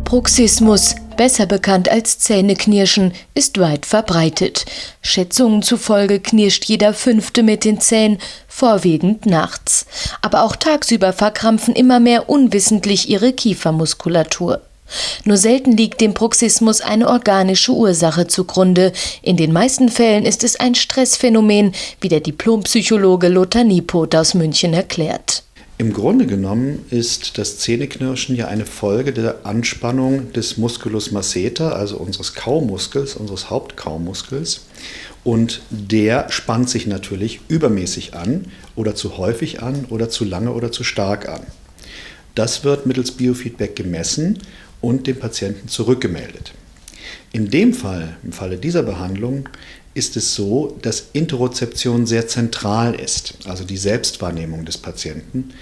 Bruxismus, besser bekannt als Zähneknirschen, ist weit verbreitet. Schätzungen zufolge knirscht jeder Fünfte mit den Zähnen, vorwiegend nachts. Aber auch tagsüber verkrampfen immer mehr unwissentlich ihre Kiefermuskulatur. Nur selten liegt dem Bruxismus eine organische Ursache zugrunde. In den meisten Fällen ist es ein Stressphänomen, wie der Diplompsychologe Lothar Niepoth aus München erklärt. Im Grunde genommen ist das Zähneknirschen ja eine Folge der Anspannung des Musculus masseter, also unseres Kaumuskels, unseres Hauptkaumuskels. Und der spannt sich natürlich übermäßig an oder zu häufig an oder zu lange oder zu stark an. Das wird mittels Biofeedback gemessen und dem Patienten zurückgemeldet. In dem Fall, im Falle dieser Behandlung, ist es so, dass Interozeption sehr zentral ist, also die Selbstwahrnehmung des Patienten.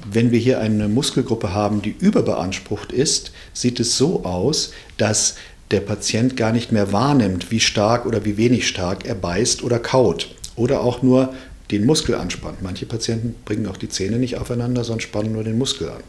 Wenn wir hier eine Muskelgruppe haben, die überbeansprucht ist, sieht es so aus, dass der Patient gar nicht mehr wahrnimmt, wie stark oder wie wenig stark er beißt oder kaut oder auch nur den Muskel anspannt. Manche Patienten bringen auch die Zähne nicht aufeinander, sondern spannen nur den Muskel an.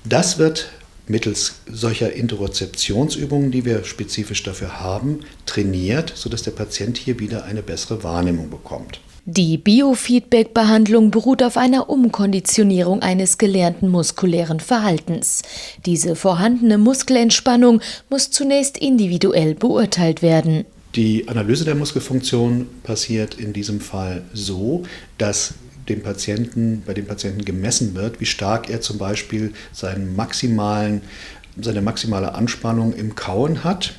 Das wird mittels solcher Interozeptionsübungen, die wir spezifisch dafür haben, trainiert, sodass der Patient hier wieder eine bessere Wahrnehmung bekommt. Die Biofeedback-Behandlung beruht auf einer Umkonditionierung eines gelernten muskulären Verhaltens. Diese vorhandene Muskelentspannung muss zunächst individuell beurteilt werden. Die Analyse der Muskelfunktion passiert in diesem Fall so, dass bei dem Patienten gemessen wird, wie stark er zum Beispiel seine maximale Anspannung im Kauen hat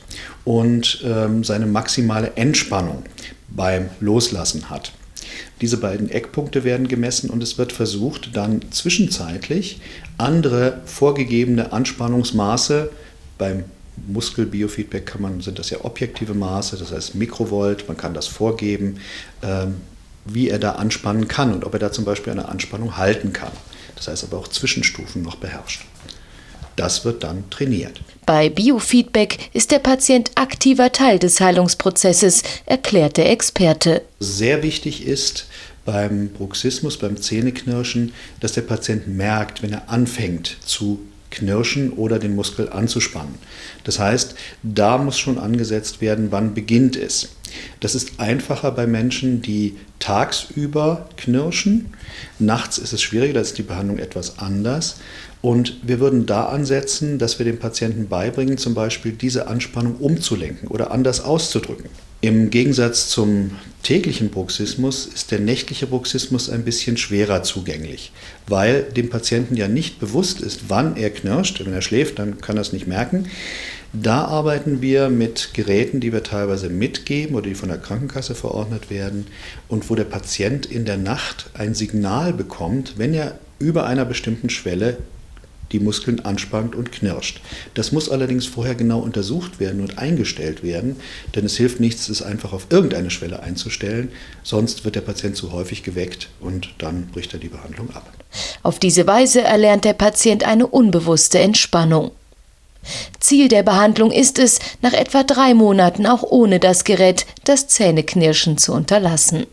und seine maximale Entspannung beim Loslassen hat. Diese beiden Eckpunkte werden gemessen und es wird versucht, dann zwischenzeitlich andere vorgegebene Anspannungsmaße beim Muskelbiofeedback sind das ja objektive Maße, das heißt Mikrovolt, man kann das vorgeben, wie er da anspannen kann und ob er da zum Beispiel eine Anspannung halten kann. Das heißt aber auch Zwischenstufen noch beherrscht. Das wird dann trainiert. Bei Biofeedback ist der Patient aktiver Teil des Heilungsprozesses, erklärt der Experte. Sehr wichtig ist beim Bruxismus, beim Zähneknirschen, dass der Patient merkt, wenn er anfängt zu knirschen oder den Muskel anzuspannen. Das heißt, da muss schon angesetzt werden, wann beginnt es. Das ist einfacher bei Menschen, die tagsüber knirschen. Nachts ist es schwieriger, da ist die Behandlung etwas anders. Und wir würden da ansetzen, dass wir dem Patienten beibringen, zum Beispiel diese Anspannung umzulenken oder anders auszudrücken. Im Gegensatz zum täglichen Bruxismus ist der nächtliche Bruxismus ein bisschen schwerer zugänglich, weil dem Patienten ja nicht bewusst ist, wann er knirscht. Wenn er schläft, dann kann er es nicht merken. Da arbeiten wir mit Geräten, die wir teilweise mitgeben oder die von der Krankenkasse verordnet werden und wo der Patient in der Nacht ein Signal bekommt, wenn er über einer bestimmten Schwelle die Muskeln anspannt und knirscht. Das muss allerdings vorher genau untersucht werden und eingestellt werden, denn es hilft nichts, es einfach auf irgendeine Schwelle einzustellen, sonst wird der Patient zu häufig geweckt und dann bricht er die Behandlung ab. Auf diese Weise erlernt der Patient eine unbewusste Entspannung. Ziel der Behandlung ist es, nach etwa 3 Monaten auch ohne das Gerät das Zähneknirschen zu unterlassen.